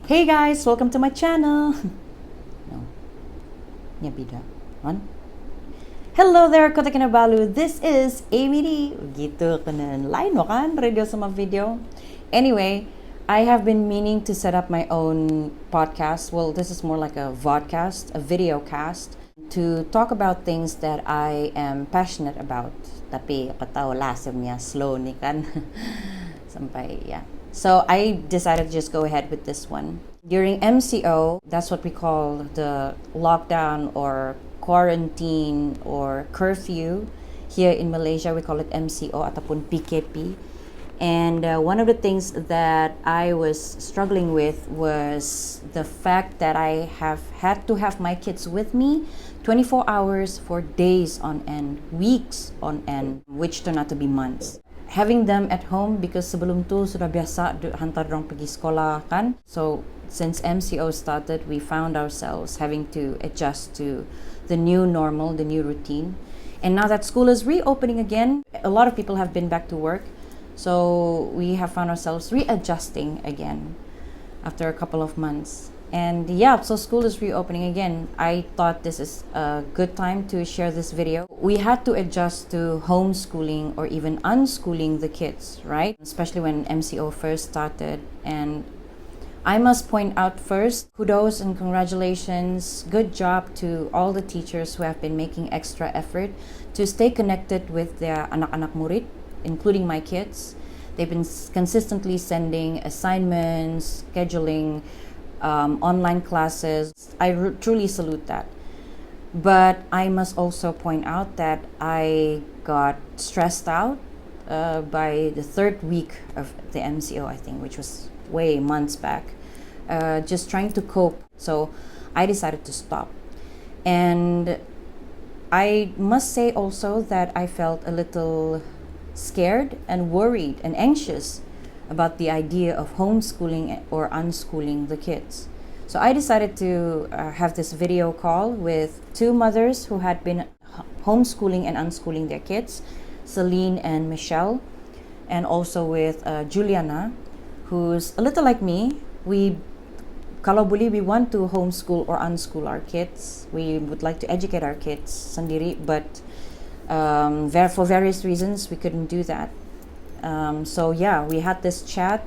Hey guys, welcome to my channel. No, niya bida. On? Hello there, Kota Kinabalu. This is Amy D. Gitu kanan line mo kan radio sa mga video. Anyway, I have been meaning to set up my own podcast. Well, this is more like a vodcast, a video cast to talk about things that I am passionate about. Tapi kataw lasem niya slow ni kan. Sampay, yeah. So I decided to just go ahead with this one. During MCO, that's what we call the lockdown or quarantine or curfew. Here in Malaysia, we call it MCO ataupun PKP. And one of the things that I was struggling with was the fact that I have had to have my kids with me 24 hours for days on end, weeks on end, which turned out to be months. Having them at home because sebelum tu sudah biasa hantar dorang pergi sekolah kan. So since MCO started, we found ourselves having to adjust to the new normal, the new routine. And now that school is reopening again, a lot of people have been back to work. So we have found ourselves readjusting again after a couple of months. And yeah, so school is reopening again. I thought this is a good time to share this video. We had to adjust to homeschooling or even unschooling the kids, right? Especially when MCO first started. And I must point out first, kudos and congratulations. Good job to all the teachers who have been making extra effort to stay connected with their anak-anak murid, including my kids. They've been consistently sending assignments, scheduling online classes. I truly salute that. But I must also point out that I got stressed out by the third week of the MCO, I think, which was way months back, just trying to cope. So I decided to stop. And I must say also that I felt a little scared and worried and anxious about the idea of homeschooling or unschooling the kids. So I decided to have this video call with two mothers who had been homeschooling and unschooling their kids, Celine and Michelle, and also with Juliana, who's a little like me. Kalau boleh, we want to homeschool or unschool our kids. We would like to educate our kids sendiri, but for various reasons, we couldn't do that. So yeah, we had this chat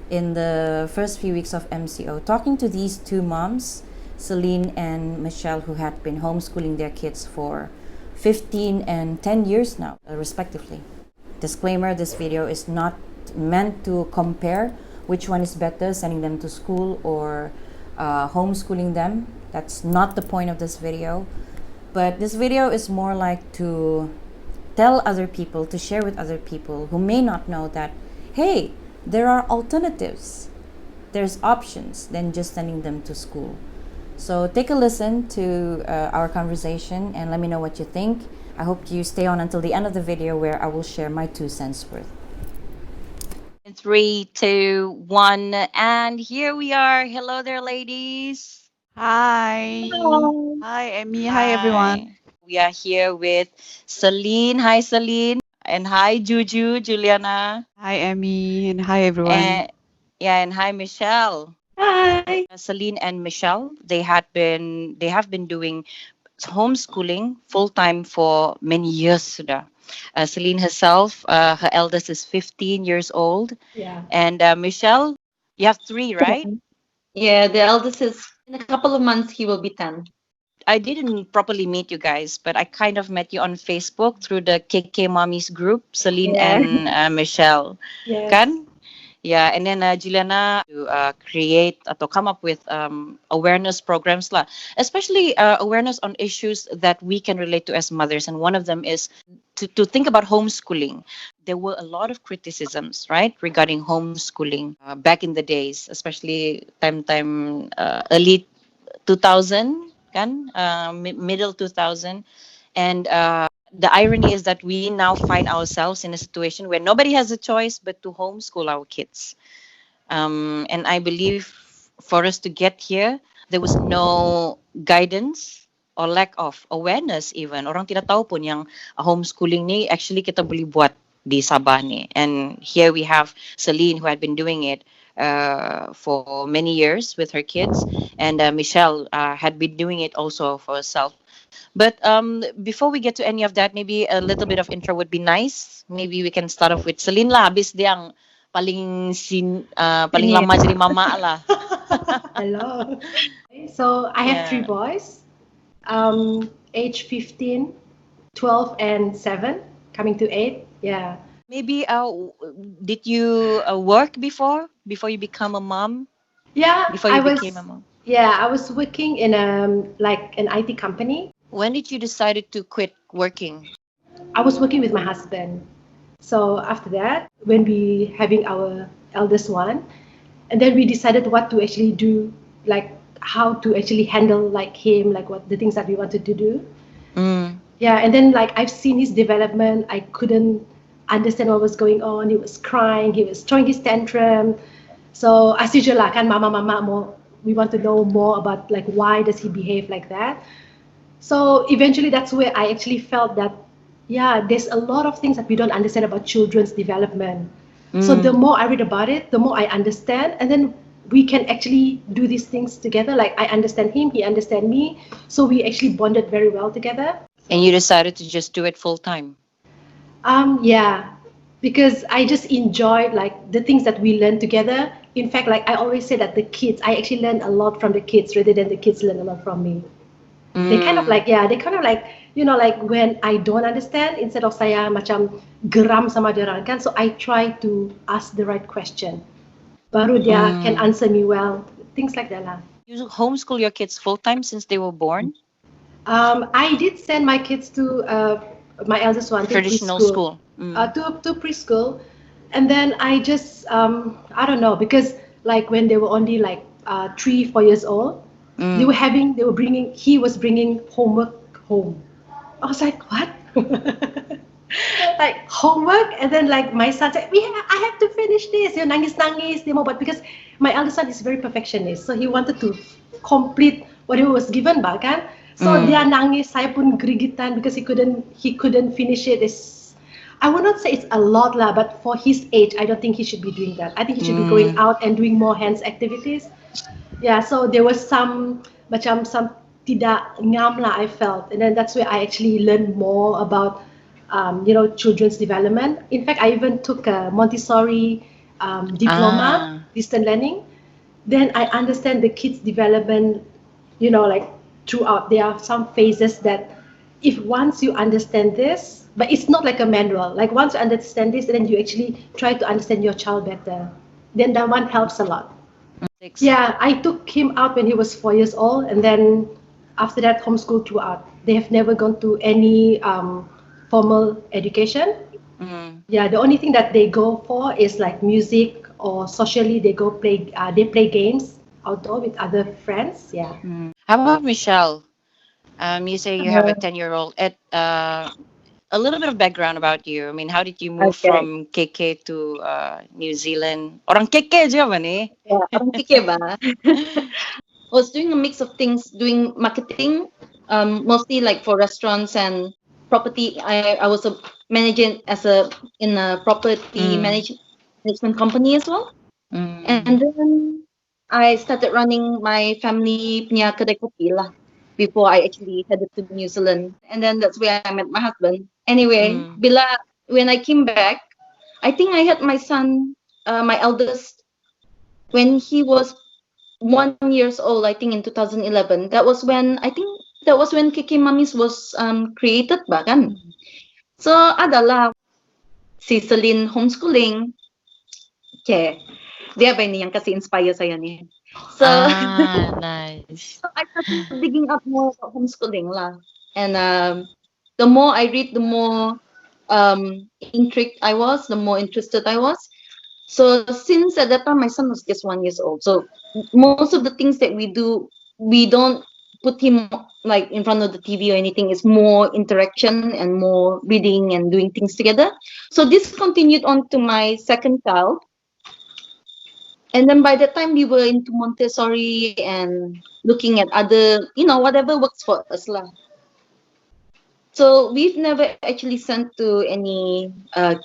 in the first few weeks of MCO, talking to these two moms, Celine and Michelle, who had been homeschooling their kids for 15 and 10 years now, respectively. Disclaimer, this video is not meant to compare which one is better, sending them to school or homeschooling them. That's not the point of this video. But this video is more like to tell other people, to share with other people who may not know that, hey, there are alternatives. There's options than just sending them to school. So take a listen to our conversation and let me know what you think. I hope you stay on until the end of the video where I will share my 2 cents worth. 3, 2, 1, and here we are. Hello there, ladies. Hi. Hello. Hi, Emmy. Hi, everyone. We are here with Celine. Hi, Celine. And hi, Juliana. Hi, Emmy. And hi, everyone. And hi, Michelle. Hi. Celine and Michelle, they have been doing homeschooling full time for many years sudah. Celine herself, her eldest is 15 years old. Yeah. And Michelle, you have 3, right? Yeah, the eldest is in a couple of months he will be 10. I didn't properly meet you guys, but I kind of met you on Facebook through the KK Mommies group, Celine and Michelle. Yes. Kan? Yeah, and then Juliana to create or come up with awareness programs lah, especially awareness on issues that we can relate to as mothers. And one of them is to think about homeschooling. There were a lot of criticisms, right, regarding homeschooling back in the days, especially early 2000, kan, middle 2000, and the irony is that we now find ourselves in a situation where nobody has a choice but to homeschool our kids. And I believe for us to get here, there was no guidance or lack of awareness even. Orang tidak tahu pun yang homeschooling ni actually kita boleh buat di Sabah ni. And here we have Celine who had been doing it for many years with her kids, and Michelle had been doing it also for herself. But before we get to any of that, maybe a little bit of intro would be nice. Maybe we can start off with Celine lah. Abis dia ang paling Senior. lama jadi mama lah. Hello. So I have three Yeah. boys, age 15, 12, and 7, coming to 8. Yeah. Maybe did you work before you become a mom? Yeah, Before you became a mom? Yeah, I was working in like an IT company. When did you decided to quit working? I was working with my husband. So after that, when we having our eldest one, and then we decided what to actually do, like how to actually handle like him, like what the things that we wanted to do. Yeah, and then like I've seen his development. I couldn't understand what was going on. He was crying. He was throwing his tantrum. So as usual lah, kan mama more. We want to know more about like why does he behave like that. So eventually, that's where I actually felt that yeah, there's a lot of things that we don't understand about children's development. So the more I read about it, the more I understand, and then we can actually do these things together. Like I understand him, he understand me, so we actually bonded very well together. And you decided to just do it full time. Yeah, because I just enjoyed like the things that we learned together. In fact, like I always say that I actually learn a lot from the kids rather than the kids learn a lot from me. They kind of like, you know, like when I don't understand, instead of saya macam geram sama dia orang kan, so I try to ask the right question. Baru dia can answer me well, things like that lah. You homeschool your kids full time since they were born? I did send my kids to my eldest one to Traditional preschool. school. To preschool, and then I just I don't know, because like when they were only like 3-4 years old, he was bringing homework home. I was like, what? Like homework, and then like my son said, I have to finish this. You know, nangis, but because my eldest son is very perfectionist, so he wanted to complete whatever was given back, kan? So dia nangis, saya pun gerigitan because he couldn't finish it. I would not say it's a lot lah, but for his age, I don't think he should be doing that. I think he should be going out and doing more hands activities. Yeah, so there was some tidak ngam lah, I felt, and then that's where I actually learned more about children's development. In fact, I even took a Montessori diploma, distant learning. Then I understand the kids' development, like throughout. There are some phases that if once you understand this, but it's not like a manual. Like once you understand this, then you actually try to understand your child better. Then that one helps a lot. Yeah, I took him out when he was 4 years old, and then after that, homeschool throughout. They have never gone to any formal education. Yeah, the only thing that they go for is like music, or socially they go play. They play games outdoor with other friends. Yeah. How about Michelle? You say you have a 10-year-old. A little bit of background about you. I mean, how did you move from KK to New Zealand? Orang KK je ba ni? Orang fikir ba? I was doing a mix of things, doing marketing, mostly like for restaurants and property. I was a manager in a property management company as well. And then I started running my family punya kedai kopi lah before I actually headed to New Zealand. And then that's where I met my husband. Anyway, when I came back, I think I had my son, my eldest, when he was 1 year old, I think in 2011. That was when KK Mummies was created ba kan? So adalah si Celine Homeschooling. Okay. Dia ba ini yang kasi inspire saya ni. So Nice. so I started digging up more about homeschooling lah. And the more I read, the more intrigued I was, the more interested I was. So since at that time my son was just 1 year old, so most of the things that we do, we don't put him like in front of the TV or anything. It's more interaction and more reading and doing things together. So this continued on to my second child. And then by the time we were into Montessori and looking at other, whatever works for us lah. So we've never actually sent to any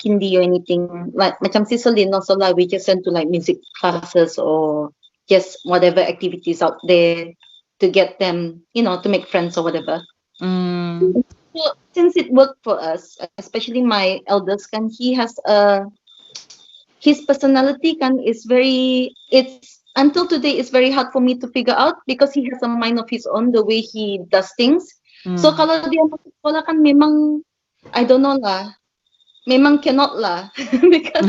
kindy or anything. Like macam si Celine also lah, we just sent to like music classes or just whatever activities out there to get them, to make friends or whatever. Mm. So since it worked for us, especially my eldest, kan, his personality kan is it's until today it's very hard for me to figure out because he has a mind of his own the way he does things. So Mm. kalau dia masuk sekolah kan memang I don't know lah, memang cannot lah because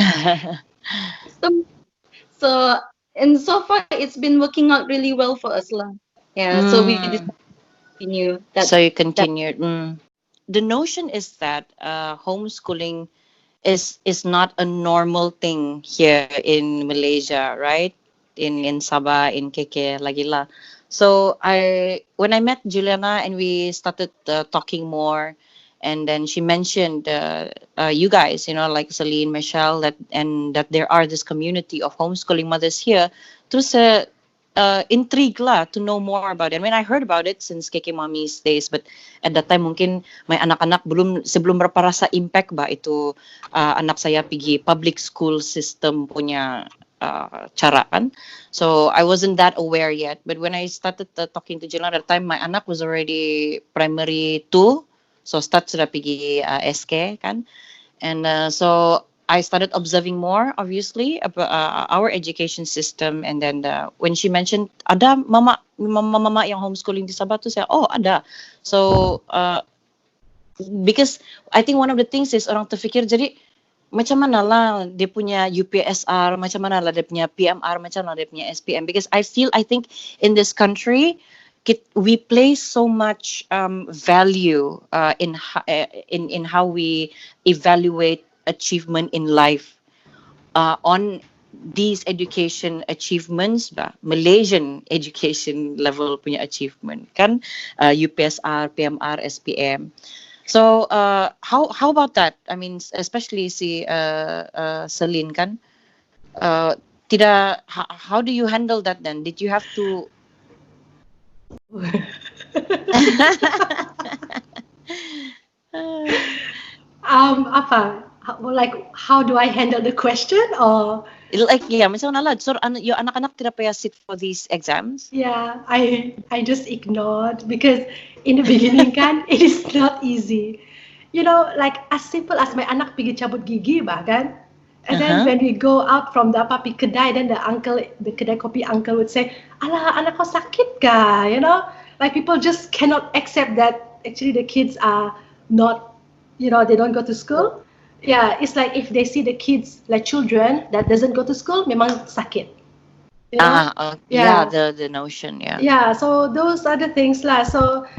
so and so far it's been working out really well for us lah. Yeah, so we decided Mm. to continue that. So you continued. Mm. The notion is that homeschooling is not a normal thing here in Malaysia, right? In Sabah, in KK, lagi lah. So when I met Juliana and we started talking more, and then she mentioned you guys, like Celine, Michelle, that there are this community of homeschooling mothers here. Terus intrigue lah to know more about it. I mean, I heard about it since KK Mommy's days, but at that time mungkin may anak-anak sebelum berapa rasa impact ba itu anak saya pergi public school system punya cara kan. So I wasn't that aware yet, but when I started talking to Juliana at that time, my anak was already primary 2, so start sudah pergi SK kan. And so I started observing more, obviously, about our education system. And then when she mentioned, ada mama yang homeschooling di Sabah, tu saya, oh ada. So because I think one of the things is orang terfikir, jadi macam mana lah dia punya UPSR, macam mana lah dia punya PMR, macam mana dia punya SPM. Because I think in this country, we place so much value in how we evaluate achievement in life on these education achievements Malaysian education level punya achievement kan, UPSR, PMR, SPM. So how about that? I mean, especially si Celine kan, how do you handle that then? Did you have to like how do I handle the question or like macam mana lah, so your anak-anak tidak payah sit for these exams? yeah, I just ignored because in the beginning kan it is not easy. Like as simple as my anak pergi cabut gigi bahkan. And then when we go out from the pergi kedai, then the kedai kopi uncle would say, "Alah, anak kau sakit kah?" Like people just cannot accept that actually the kids are not, they don't go to school. Yeah, it's like if they see the kids like children that doesn't go to school, memang sakit. Yeah, the notion, yeah. Yeah, so those are the things lah. So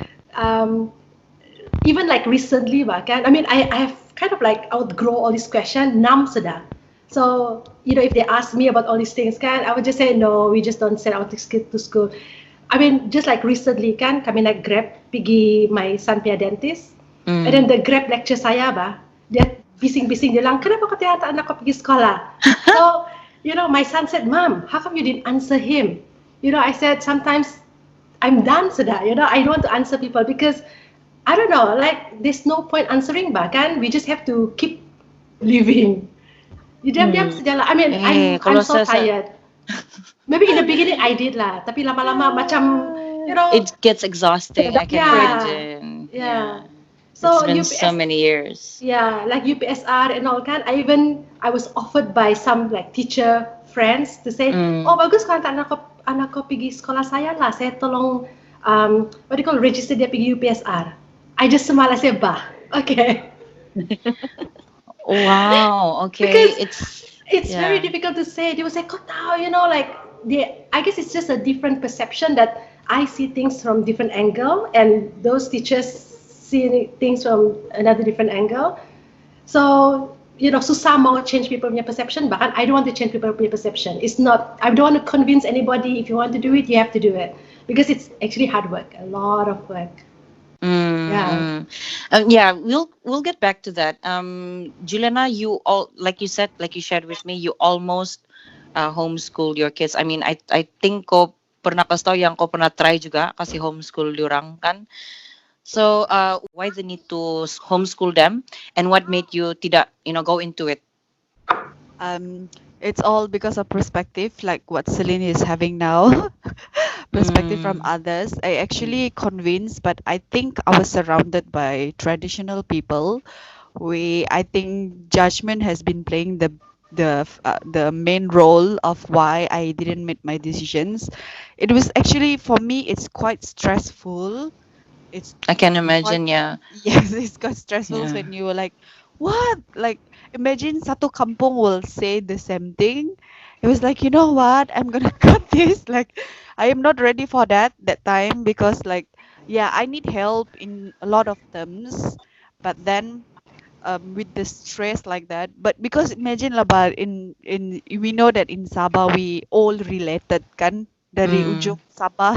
even like recently, I mean, I have kind of like outgrow all these questions. Nam sudah. So if they ask me about all these things, I would just say no. We just don't send our kids to school. I mean, just like recently, kami naik Grab pergi my son punya dentist, and then the Grab lecture saya dia bising-bising dia bilang, kenapa kau tidak anak kau pergi sekolah? So my son said, Mom, how come you didn't answer him? I said sometimes I'm done sudah. I don't want to answer people because I don't know, like there's no point answering kan. We just have to keep living. Diam-diam saja lah. I mean, I'm so tired. Maybe in the beginning I did lah, tapi lama-lama macam, it gets exhausting. I can imagine. Yeah. So it's been so many years. Yeah, like UPSR and all kan. I was offered by some like teacher friends to say, oh bagus kalau anak kau pergi sekolah saya lah, saya tolong what do you call register dia pergi UPSR. I just semalas say okay. Wow. Okay. Because it's very difficult to say. They will say, kau tahu, like I guess it's just a different perception that I see things from different angle, and those teachers see things from another different angle. So susah mau change people punya perception. Bahkan I don't want to change people punya perception. It's not. I don't want to convince anybody. If you want to do it, you have to do it because it's actually hard work, a lot of work. Yeah, we'll get back to that. Juliana, you shared with me, you almost homeschooled your kids. I mean, I think kau pernah kasih tahu yang kau pernah try juga kasih homeschool diorang kan. So why the need to homeschool them, and what made you tidak go into it? Um, it's all because of perspective, like what Celine is having now, perspective from Mm. others. I actually convinced, but I think I was surrounded by traditional people. I think judgment has been playing the main role of why I didn't make my decisions. It was actually for me, it's quite stressful. It's I can quite imagine, yeah. Yes, it's quite stressful Yeah. when you were like, what? Like, imagine satu kampung will say the same thing. It was like, you know what? I'm gonna cut this. Like, I am not ready for that time because, like, yeah, I need help in a lot of terms. But then with the stress like that. But because imagine lah, but in we know that in Sabah we all related kan dari Mm. ujung Sabah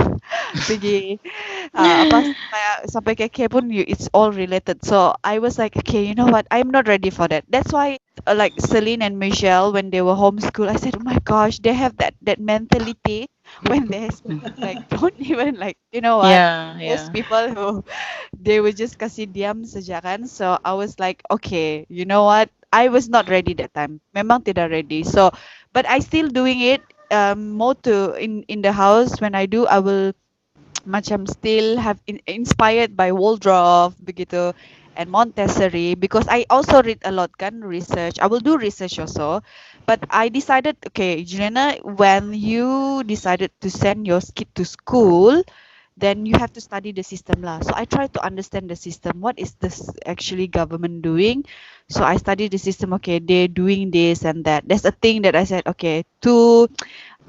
pergi apa sampai ke K pun it's all related. So I was like, okay, you know what? I'm not ready for that. That's why like Celine and Michelle when they were homeschooled, I said, oh my gosh, they have that mentality when they like don't even like you know what Yeah, most yeah. people who they would just kasih diam saja kan. So I was like, okay, you know what? I was not ready that time. Memang tidak ready. So, but I still doing it. More to in the house when I do, I will macam still have inspired by Waldorf begitu and Montessori because I also read a lot kan research. I will do research also, but I decided okay, Juliana, when you decided to send your kid to school, then you have to study the system lah. So I try to understand the system. What is this actually government doing? So I study the system. Okay, they're doing this and that. That's a thing that I said. Okay,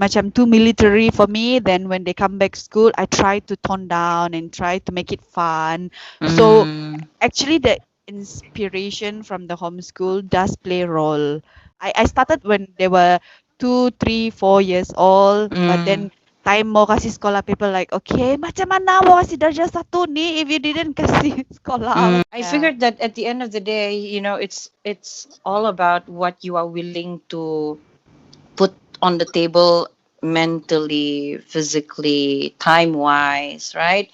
macam too military for me. Then when they come back school, I try to tone down and try to make it fun. So Mm. actually, the inspiration from the homeschool does play a role. I started when they were 2, 3, 4 years old, but Mm. then time mau kasih sekolah people like, okay, macam mana mau kasih darjah satu ni if you didn't kasih sekolah? Mm. I Yeah. figured that at the end of the day, it's all about what you are willing to put on the table mentally, physically, time wise, right?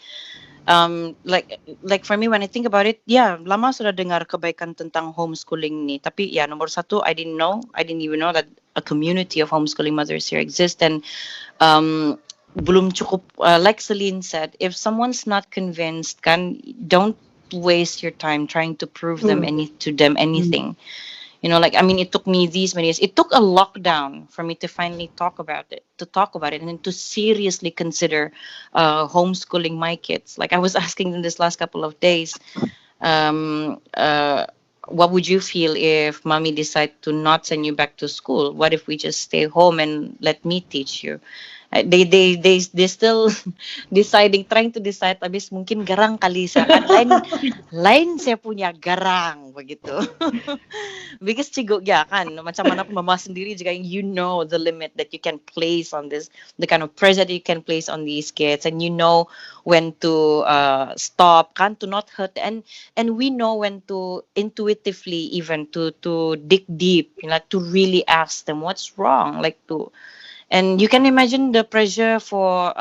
Like for me when I think about it, yeah, lama sudah dengar kebaikan tentang homeschooling ni. Tapi ya nomor satu, I didn't even know that a community of homeschooling mothers here exists, and um, belum cukup. Like Celine said, if someone's not convinced, kan, don't waste your time trying to prove to them anything. Like I mean, it took me these many years. It took a lockdown for me to finally talk about it, and then to seriously consider homeschooling my kids. Like I was asking them this last couple of days, um, uh, what would you feel if mommy decide to not send you back to school? What if we just stay home and let me teach you? They still trying to decide, habis mungkin garang kali saya kan, lain saya punya garang begitu. Because cigo ya kan, macam mana pun mama sendiri juga, the limit that you can place on this, the kind of pressure that you can place on these kids, and when to stop, kan, to not hurt, and we know when to intuitively even to dig deep, to really ask them what's wrong, like to, and you can imagine the pressure for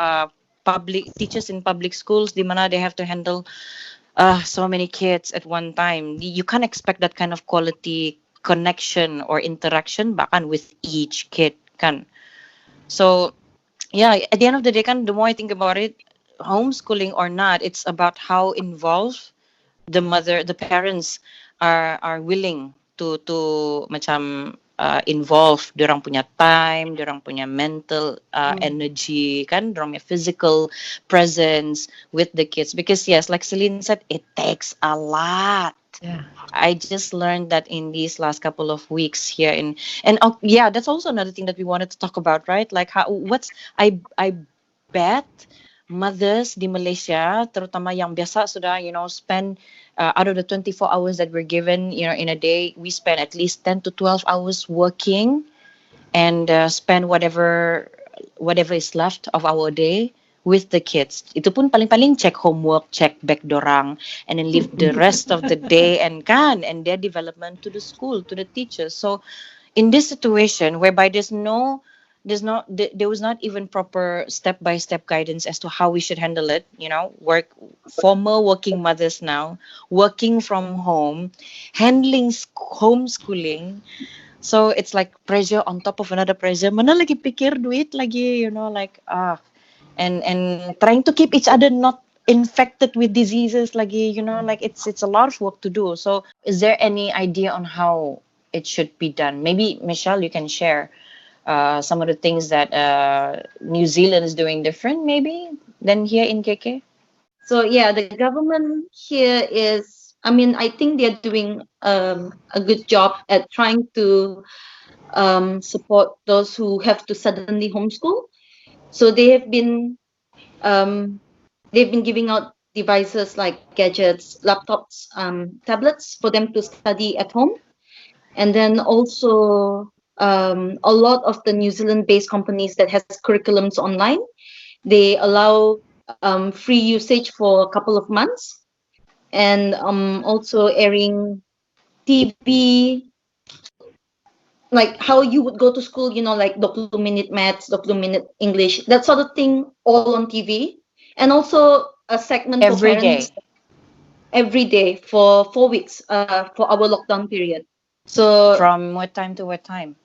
public teachers in public schools, di mana they have to handle so many kids at one time. You can't expect that kind of quality connection or interaction bahkan with each kid kan. So yeah, at the end of the day kan, the more I think about it, homeschooling or not, it's about how involved the parents are willing to macam involve dorang punya time, dorang punya mental energy, kan, dorang punya physical presence with the kids, because yes, like Celine said, it takes a lot. Yeah. I just learned that in these last couple of weeks here and yeah, that's also another thing that we wanted to talk about, right? Like I bet mothers di Malaysia, terutama yang biasa sudah, spend out of the 24 hours that we're given, in a day, we spend at least 10 to 12 hours working, and spend whatever is left of our day with the kids. Itu pun paling-paling check homework, check back dorang, and then leave the rest of the day and their development to the school, to the teachers. So in this situation whereby there's no there was not even proper step by step guidance as to how we should handle it. Former working mothers now working from home, handling homeschooling. So it's like pressure on top of another pressure. Mana lagi pikir duit lagi, and trying to keep each other not infected with diseases lagi, like it's a lot of work to do. So is there any idea on how it should be done? Maybe Michelle, you can share some of the things that New Zealand is doing different maybe than here in KK. So yeah, the government here is, I mean, I think they're doing a good job at trying to support those who have to suddenly homeschool. So um, they've been giving out devices like gadgets, laptops, tablets for them to study at home. And then also a lot of the New Zealand-based companies that has curriculums online, they allow free usage for a couple of months, and also airing TV, like how you would go to school, like 20 minute maths, 20 minute English, that sort of thing, all on TV. And also a segment for Every parents day. every day for 4 weeks for our lockdown period. So From what time to what time?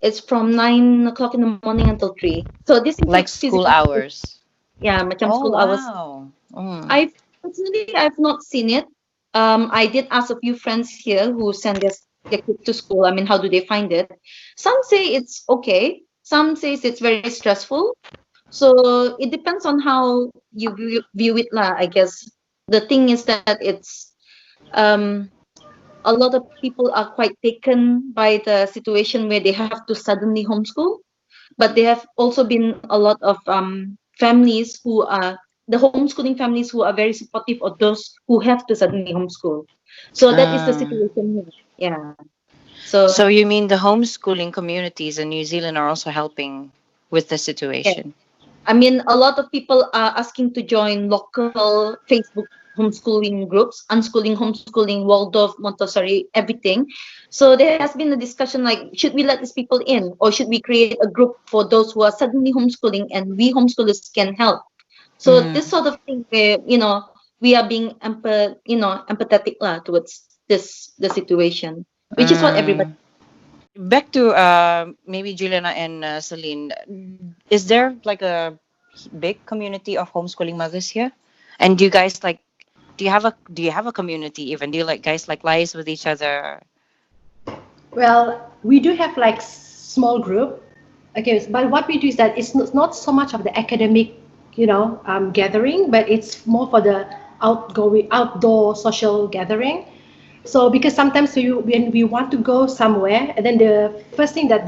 it's from 9 o'clock in the morning until 3. So this Like includes school physical school. hours. Yeah, macam Oh, school hours. wow. Mm. I've not seen it. I did ask a few friends here who send their kids to school. I mean, how do they find it? Some say it's okay. Some says it's very stressful. So it depends on how you view it, lah. I guess the thing is that it's um, a lot of people are quite taken by the situation where they have to suddenly homeschool. But there have also been a lot of families who are the homeschooling families who are very supportive of those who have to suddenly homeschool. So that is the Ah. situation here. Yeah. So So you mean the homeschooling communities in New Zealand are also helping with the yeah. situation? I mean, a lot of people are asking to join local Facebook homeschooling groups, unschooling, homeschooling, Waldorf, Montessori, everything. So there has been a discussion like, should we let these people in, or should we create a group for those who are suddenly homeschooling and we homeschoolers can help? So Mm. this sort of thing where we are being empathetic lah towards the situation, which is what everybody. Mm. Back to maybe Juliana and Celine. Is there like a big community of homeschooling mothers here? And do you guys like? Do you have a community even? Do you like guys like liaise with each other? Well, we do have like small group. Okay, but what we do is that it's not so much of the academic, gathering, but it's more for the outdoor social gathering. So because sometimes when we want to go somewhere, and then the first thing that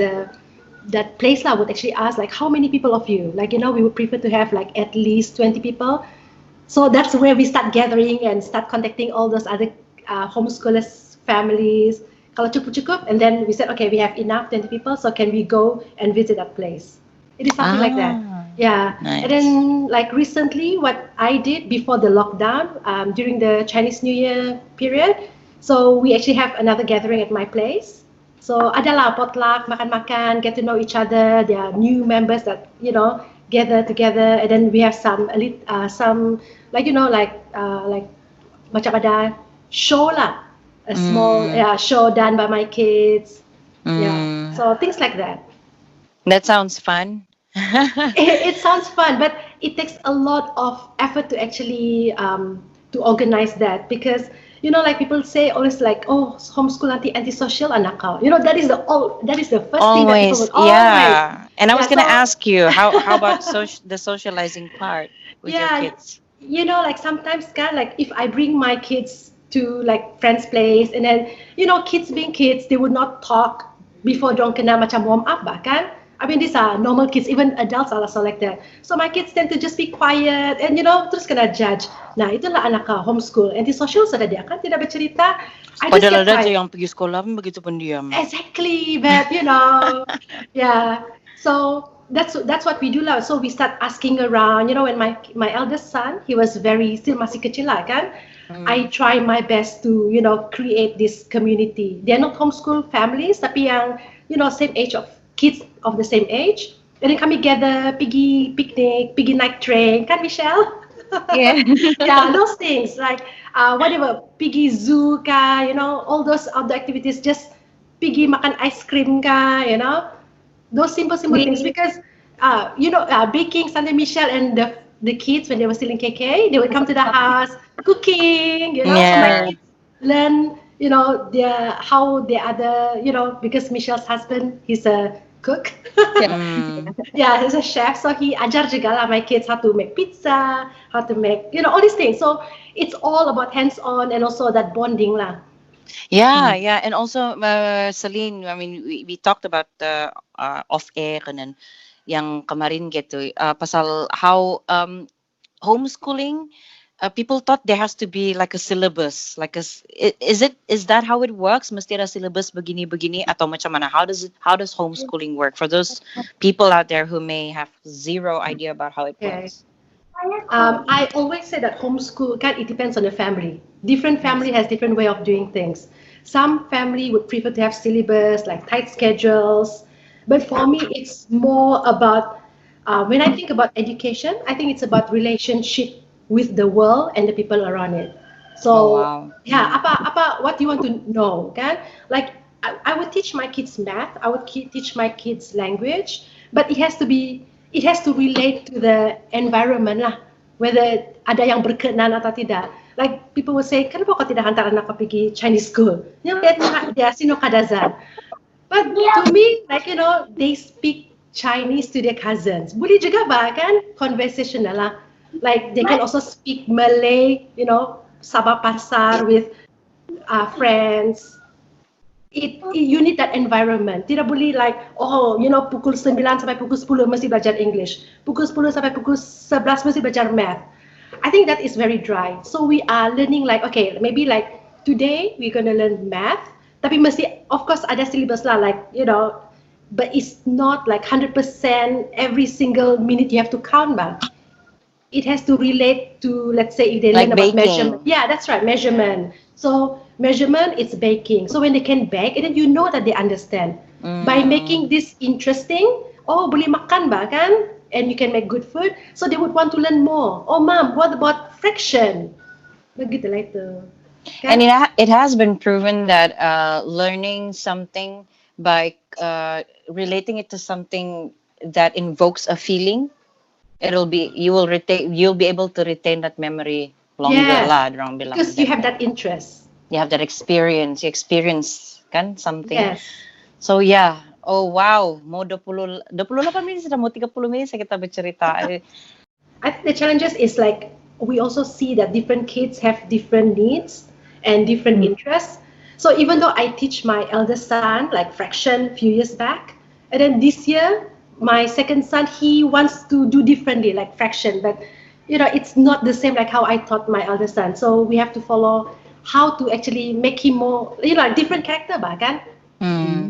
place lah would actually ask like, how many people of you? Like, we would prefer to have like at least 20 people. So that's where we start gathering and start contacting all those other homeschoolers families. Kalau cukup, and then we said, okay, we have enough 20 people, so can we go and visit that place? It is something like that. Yeah. Nice. And then like recently, what I did before the lockdown, during the Chinese New Year period, so we actually have another gathering at my place. So adalah potluck, makan-makan, get to know each other. There are new members that gather together, and then we have some like macam ada show lah, a small show done by my kids. Yeah, so things like that. That sounds fun. It sounds fun, but it takes a lot of effort to actually to organize that, because like people say always like, oh, homeschool antisocial anak kau. That is the first thing that people would always. Yeah. And I was gonna so- ask you how about the socializing part with your kids? Like sometimes like if I bring my kids to like friends' place, and then kids being kids, they would not talk before dorang kena macam warm up bah kan. I mean, these are normal kids, even adults are also like that. So my kids tend to just be quiet and terus kena judge. Nah, itulah anak kau homeschool. Antisocial sudah dia kan tidak bercerita. I just Padahal kept ada quiet. yang pergi sekolah pun begitu pendiam. Exactly, but yeah. So that's what we do lah. So we start asking around. When my eldest son, he was still masih kecil lah kan. I try my best to create this community. They're not homeschool families, tapi yang same age of kids of the same age. And then kami gather, pergi picnic, pergi naik train, kan Michelle? Yeah. Yeah, those things like whatever, pergi zoo ka, all those other activities, just pergi makan ice cream ka, those simple things. We Because baking, Sunday Michelle and the kids when they were still in KK, they would come to the house cooking, so my Yeah. kids learn, how the other, because Michelle's husband, he's a cook. yeah. Mm. Yeah, he's a chef, so he ajar juga lah my kids how to make pizza, how to make, all these things. So it's all about hands-on and also that bonding lah. Yeah, yeah, and also Celine, I mean, we talked about the off air kanan yang kemarin gitu, pasal how homeschooling, people thought there has to be like a syllabus, like is that how it works? Mesti ada syllabus begini atau macam mana? How does homeschooling work for those people out there who may have zero idea about how it Okay. works? I always say that homeschool, it depends on the family. Different family has different way of doing things. Some family would prefer to have syllabus, like tight schedules. But for me, it's more about, when I think about education, I think it's about relationship with the world and the people around it. So, Oh wow. yeah, what do you want to know, kan? Like, I would teach my kids math, I would teach my kids language, but it has to relate to the environment lah, whether ada yang berkenan atau tidak. Like people will say, kenapa kau tidak hantar anak kau pergi Chinese school? Dia sino kadazan. But to me, like they speak Chinese to their cousins. Boleh juga ba kan conversational lah. Like they can also speak Malay, Sabah pasar with friends. You need that environment. Tidak boleh like, pukul 9 sampai pukul 10 mesti belajar English. Pukul 10 sampai pukul 11 mesti belajar math. I think that is very dry. So we are learning like, okay, maybe like today we're going to learn math. Tapi mesti, of course, ada syllabus lah, like, but it's not like 100% every single minute you have to count ba. It has to relate to, let's say, if they Like learn about baking. measurement. Yeah, that's right, measurement. So measurement, it's baking. So when they can bake, and then you know that they understand. By making this interesting, boleh makan ba kan? And you can make good food. So they would want to learn more. Oh, mom, what about fraction? Begitu lah itu. And it has been proven that learning something by relating it to something that invokes a feeling, you'll be able to retain that memory longer Yes, lah. Dorang bilang because you have gitu. that interest. You have that experience. You experience kan something. Yes. So yeah. Oh wow. Mau 28 minit sudah mau 30 minit saya kita bercerita. I think the challenges is like we also see that different kids have different needs and different interests. So even though I teach my eldest son like fraction few years back, and then this year my second son, he wants to do differently like fraction, but it's not the same like how I taught my eldest son. So we have to follow how to actually make him more, different character ba kan?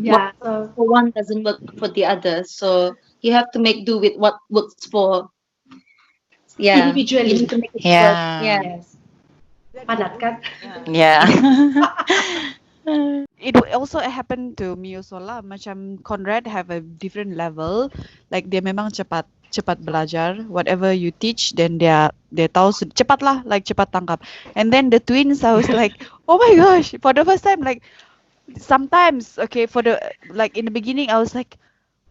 Yeah. So For one doesn't work for the other. So you have to make do with what works for individually. You need to make it work. Yeah. Yeah. Yes. Padat kan? Yeah. It also happened to me also lah. Macam Conrad have a different level. Like dia memang cepat belajar. Whatever you teach, then dia tahu cepat lah, like cepat tangkap. And then the twins, I was like, oh my gosh, for the first time, like sometimes, okay, like in the beginning, I was like,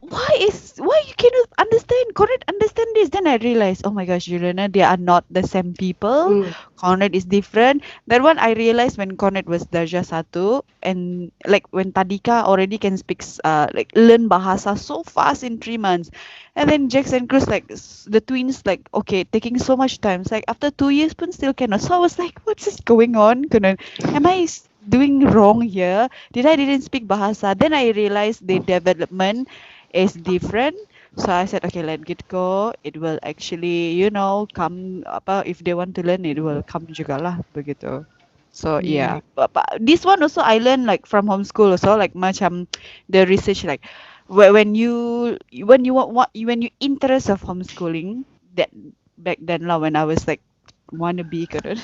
why you cannot understand? Conrad understand this. Then I realized, oh my gosh, Juliana, they are not the same people. Conrad is different. That one I realized when Conrad was Darjah 1, and like when Tadika already can speak, like learn bahasa so fast in 3 months. And then Jax and Cruz, like the twins, like, okay, taking so much time. It's like after 2 years, but still cannot. So I was like, what's this going on? Am I doing wrong here? Didn't speak bahasa? Then I realized the development is different. So I said, okay, let it go. It will actually, come, if they want to learn, it will come juga lah, begitu. So yeah, but this one also I learned like from homeschool also, like macam the research, like when you interest of homeschooling, that back then lah, when I was like wannabe kan,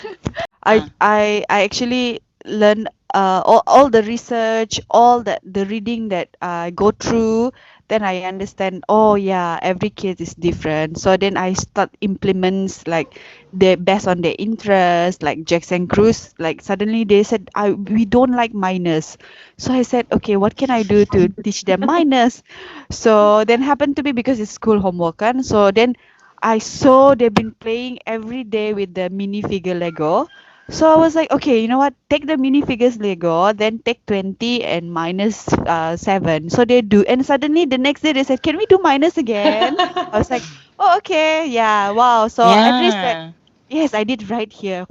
I actually learned all the research, all the reading that I go through, then I understand, oh yeah, every kid is different. So then I start implements like they based on their interest, like Jackson Cruz. Like suddenly they said, we don't like minors. So I said, okay, what can I do to teach them minors? So then happened to be because it's school homework, kan. So then I saw they've been playing every day with the minifigure Lego. So I was like, okay, you know what? Take the minifigures Lego, then take 20 and minus 7. So they do. And suddenly the next day they said, can we do minus again? I was like, oh, okay. Yeah. Wow. So at least that, Yeah. yes, I did right here.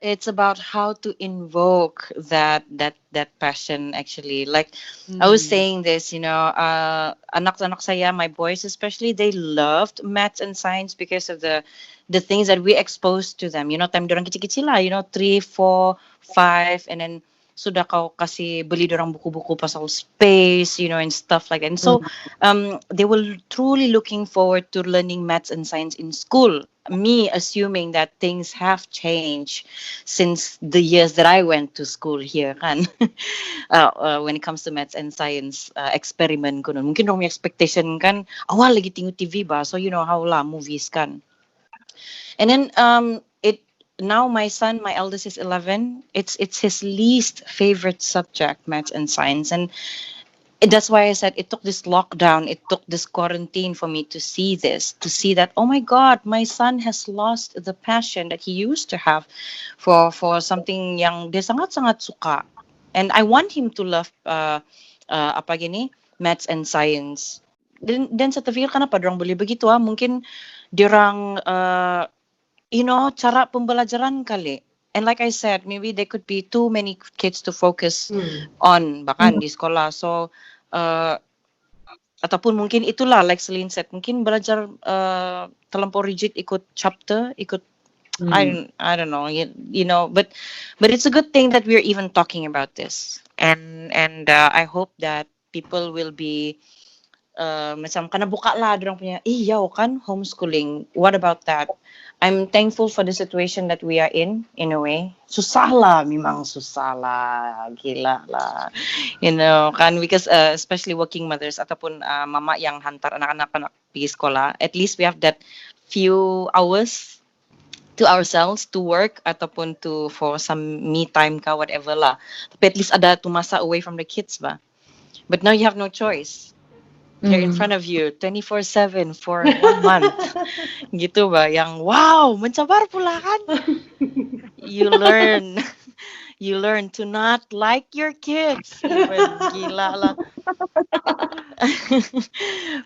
It's about how to invoke that passion actually. Like I was Mm, saying this, anak-anak saya, my boys especially, they loved maths and science because of the things that we exposed to them. Time dorang kecil-kecil lah, 3, 4, 5, and then sudah kau kasi beli dorang buku-buku pasal space, and stuff like that. And so they were truly looking forward to learning maths and science in school. Me assuming that things have changed since the years that I went to school here kan. When it comes to maths and science, experiment ko nun. Mungkin dong may expectation kan, awal lagi tinggu TV ba, so you know how lah movies kan. And then it now my son, my eldest is 11. It's his least favorite subject, maths and science, and that's why I said it took this lockdown, it took this quarantine for me to see this, to see that, oh my God, my son has lost the passion that he used to have for something yang dia sangat-sangat suka. And I want him to love apa gini, maths and science. Dan sa terfikir kenapa dorang boleh begitu mungkin dirang cara pembelajaran kali. And like I said, maybe there could be too many kids to focus on bahkan di sekolah. So ataupun mungkin itulah like Celine said, mungkin belajar terlampau rigid ikut chapter, ikut I don't know, but it's a good thing that we're even talking about this. And I hope that people will be macam kana buka lah dorang punya yaw kan homeschooling. What about that? I'm thankful for the situation that we are in a way. Susah lah, memang susah lah, gila lah. Kan because especially working mothers ataupun mama yang hantar anak-anak pergi sekolah, at least we have that few hours to ourselves to work ataupun for some me time ka whatever lah. Tapi at least ada tu masa away from the kids ba. But now you have no choice. They're in front of you 24/7 for 1 month. Gitu ba? Yang wow, mencabar pula kan? You learn to not like your kids. Even gila lah.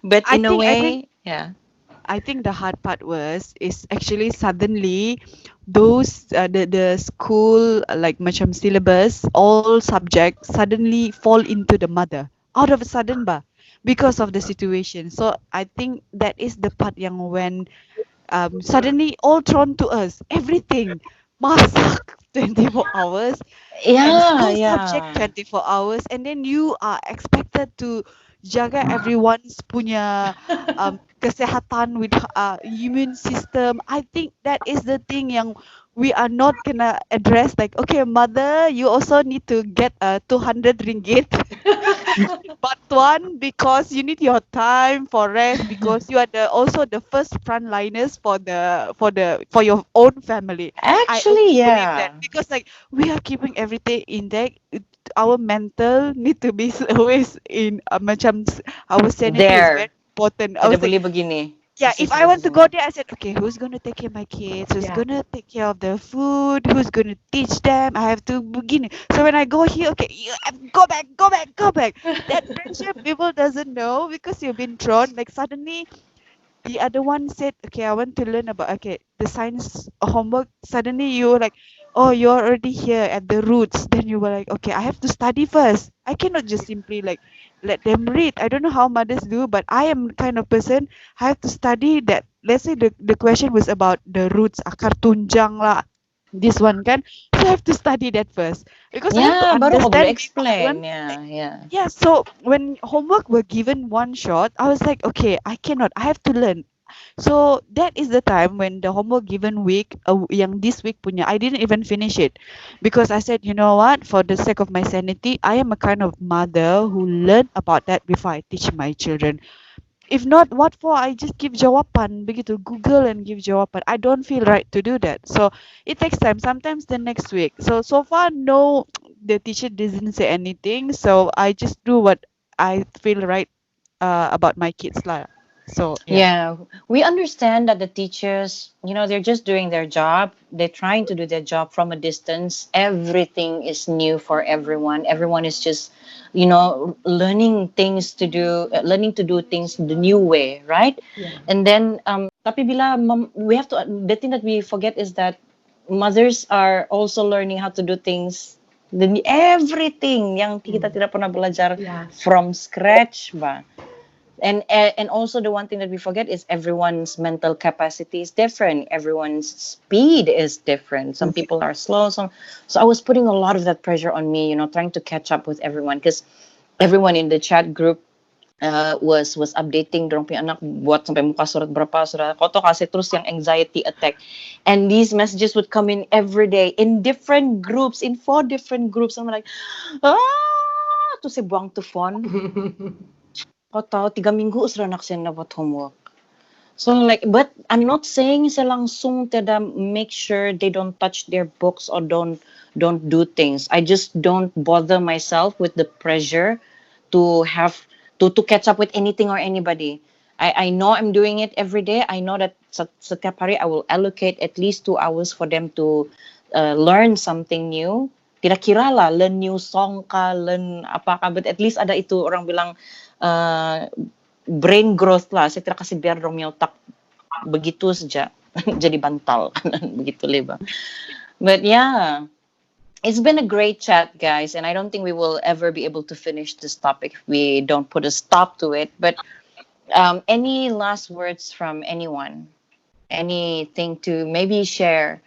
But in a way, yeah. I think the hard part is actually suddenly those the school like macam syllabus, all subjects suddenly fall into the mother out of a sudden ba, because of the situation. So I think that is the part yang when suddenly all thrown to us, everything, masak 24 hours, and school subject 24 hours, and then you are expected to jaga everyone's punya kesehatan with immune system. I think that is the thing yang we are not gonna address, like, okay, mother, you also need to get 200 ringgit but one, because you need your time for rest, because you are also the first frontliners for your own family. Actually, I believe that, because like we are keeping everything intact, our mental need to be always in macam our sanity is very important. I Tidak was like, boleh begini. yeah, if I want to go there, I said, okay, who's going to take care of my kids? Who's going to take care of the food? Who's going to teach them? I have to begin. So when I go here, okay, go back. That friendship people doesn't know because you've been thrown. Like suddenly, the other one said, okay, I want to learn about, okay, the science homework. Suddenly you were like, oh, you're already here at the roots. Then you were like, okay, I have to study first. I cannot just simply like let them read. I don't know how mothers do, but I am kind of person, I have to study that. Let's say the question was about the roots, akar tunjang lah, this one kan. So I have to study that first because I have to baru kau boleh understand. explain. Yeah, so when homework were given one shot, I was like, okay, I cannot. I have to learn. So that is the time when the homework given week, yang this week punya, I didn't even finish it because I said, you know what, for the sake of my sanity, I am a kind of mother who learn about that before I teach my children. If not, what for? I just give jawapan, begitu Google and give jawapan. I don't feel right to do that. So it takes time. Sometimes the next week. So far, no, the teacher didn't say anything. So I just do what I feel right about my kids lah. So yeah. Yeah, we understand that the teachers, they're just doing their job. They're trying to do their job from a distance. Everything is new for everyone. Everyone is just, learning to do things the new way, right? Yeah. And then, tapi bila we have to, the thing that we forget is that mothers are also learning how to do things, everything yang kita tidak pernah belajar Yeah. from scratch ba. And also the one thing that we forget is everyone's mental capacity is different, everyone's speed is different. Some people are slow, so I was putting a lot of that pressure on me, trying to catch up with everyone, because everyone in the chat group was updating dorong punya anak buat sampai muka surat berapa surat koto kasi terus yang anxiety attack, and these messages would come in every day in different groups, in 4 different groups. I'm like, to si buang to phone. Koto 3 minggu usra anak siya na buat homework. So like, but I'm not saying sa langsung teda make sure they don't touch their books or don't do things. I just don't bother myself with the pressure to have to catch up with anything or anybody. I know I'm doing it every day. I know that setiap hari I will allocate at least 2 hours for them to learn something new. Kira-kira lah, learn new song ka, learn apa ka, but at least ada itu orang bilang brain growth lah. Saya tidak kasih biar dorang otak begitu saja jadi bantal begitu leba. But yeah, it's been a great chat, guys, and I don't think we will ever be able to finish this topic if we don't put a stop to it. But any last words from anyone? Anything to maybe share?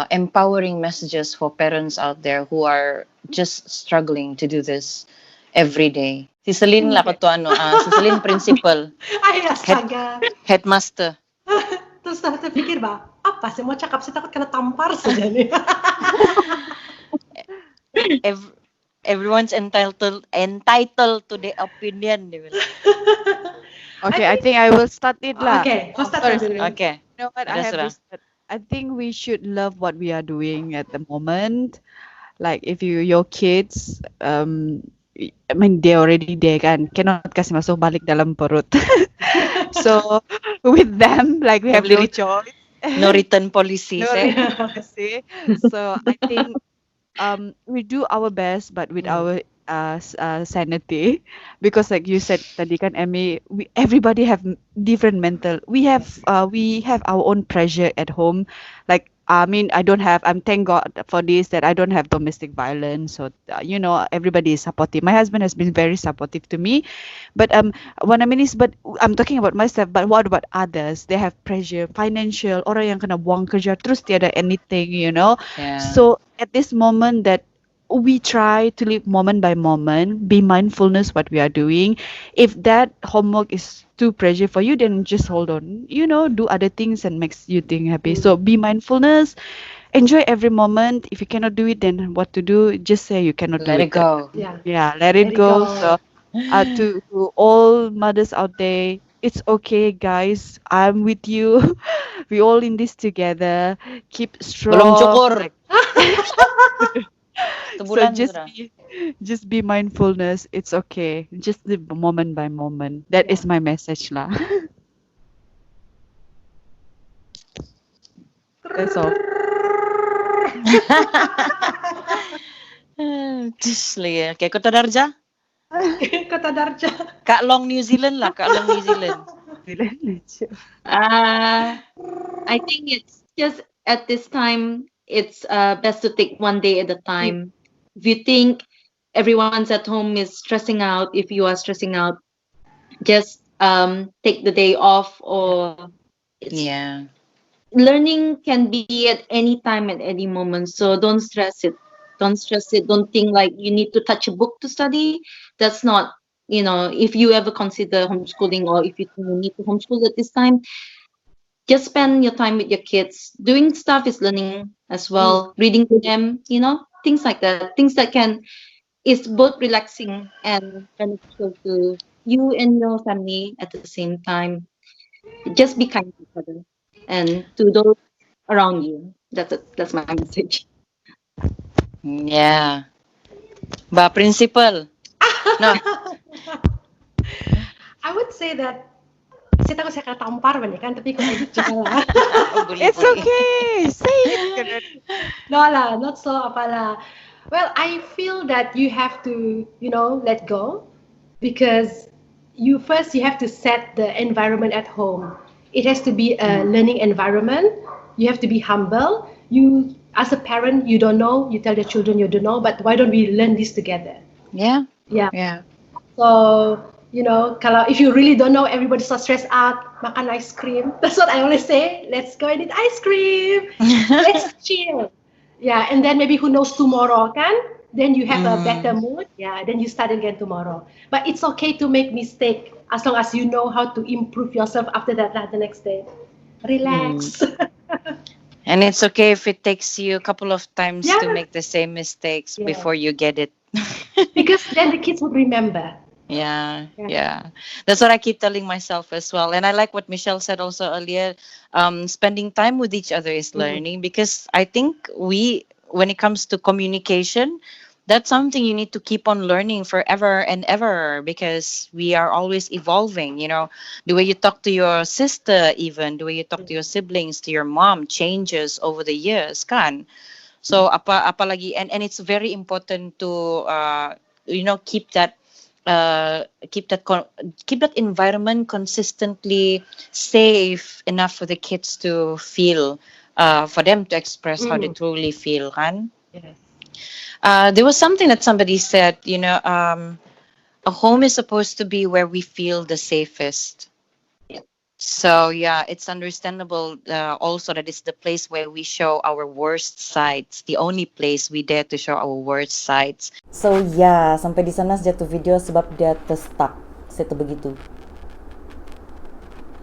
Empowering messages for parents out there who are just struggling to do this every day. Si Celine lah to si Celine principal, Ay, astaga. headmaster. Terus saya pikir ba, apa sih mau cakap sih, takut kena tampar saja nih. Everyone's entitled to their opinion. Dia bilang. Okay, I think I will start it lah. Okay, kau start dulu. Okay. You know what? I Sudah, have sudah. this. I think we should love what we are doing at the moment. Like if your kids, I mean they already there kan, cannot kasih masuk balik dalam perut. So with them, like we have no choice. No written policies. No written policy. So I think we do our best, but with our sanity, because like you said tadi kan, Emmy, everybody have different mental. We have our own pressure at home. Like I mean, I'm thank God for this that I don't have domestic violence. So everybody is supportive. My husband has been very supportive to me. But what I mean is, but I'm talking about myself. But what about others? They have pressure, financial. Orang yang kena buang kerja terus tiada anything. Yeah. So at this moment that we try to live moment by moment, be mindfulness what we are doing. If that homework is too pressure for you, then just hold on. Do other things and makes you think happy. So be mindfulness, enjoy every moment. If you cannot do it, then what to do? Just say you cannot do Let it. it go. Yeah, let it go. So to all mothers out there, it's okay, guys. I'm with you. We all in this together. Keep strong. Belum cukur. So just be mindfulness. It's okay. Just live moment by moment. That is my message lah. That's all. Just lagi. Okay, Kota Darja? Kota Darja. Kak Long New Zealand lah, Kak Long New Zealand. I think it's just at this time, it's best to take one day at a time. If you think everyone's at home is stressing out, if you are stressing out, just take the day off. Or Yeah. learning can be at any time, at any moment. So don't stress it. Don't stress it. Don't think like you need to touch a book to study. That's not if you ever consider homeschooling, or if you think you need to homeschool at this time, just spend your time with your kids. Doing stuff is learning as well, reading to them, things like that. Things that is both relaxing and beneficial to you and your family at the same time. Just be kind to each other and to those around you. That's my message. Yeah. Ba principal. No. I would say that saya takut saya kena tampar banyak kan, tapi kau edit juga lah. Bully, It's bully. okay. Say it. Ganun. No lah, not so apa lah. Well, I feel that you have to, let go, because you have to set the environment at home. It has to be a learning environment. You have to be humble. You, as a parent, you don't know. You tell the children you don't know, but why don't we learn this together? Yeah. Yeah. Yeah. So, kalau if you really don't know, everybody's so stressed out, makan ice cream. That's what I always say. Let's go and eat ice cream. Let's chill. Yeah, and then maybe who knows tomorrow, kan? Then you have a better mood. Yeah, then you start again tomorrow. But it's okay to make mistake as long as you know how to improve yourself after that the next day. Relax. And it's okay if it takes you a couple of times to Yeah. make the same mistakes Yeah. before you get it. Because then the kids would remember. Yeah, Yeah. yeah. That's what I keep telling myself as well. And I like what Michelle said also earlier. Spending time with each other is learning, because I think when it comes to communication, that's something you need to keep on learning forever and ever, because we are always evolving. The way you talk to your sister, even the way you talk to your siblings, to your mom, changes over the years, kan? So apalagi, and it's very important to keep that keep that environment consistently safe enough for the kids to feel, for them to express how they truly feel, kan? Yes. There was something that somebody said, a home is supposed to be where we feel the safest. So yeah, it's understandable also that it's the place where we show our worst sides, the only place we dare to show our worst sides. So yeah, sampai di sana sejak tu video sebab dia terstuck. Saya tu begitu.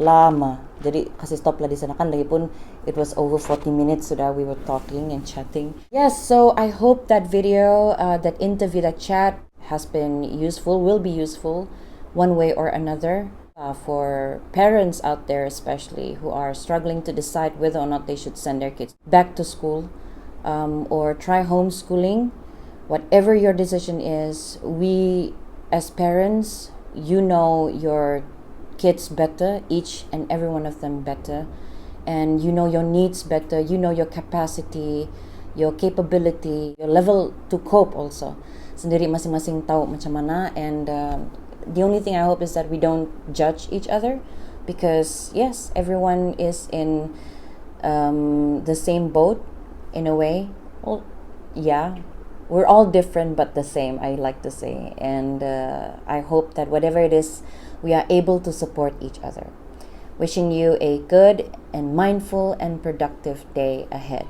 Lama. Jadi kasih stop lah di sana kan, lagipun it was over 40 minutes sudah we were talking and chatting. Yes, so I hope that video, that interview, that chat has been useful, will be useful one way or another. For parents out there especially who are struggling to decide whether or not they should send their kids back to school, or try homeschooling. Whatever your decision is, we as parents, your kids better, each and every one of them better, and your needs better, your capacity, your capability, your level to cope also. Sendiri masing-masing tahu macam mana, and the only thing I hope is that we don't judge each other, because yes, everyone is in the same boat in a way. Well, yeah, we're all different but the same, I like to say, and I hope that whatever it is, we are able to support each other. Wishing you a good and mindful and productive day ahead.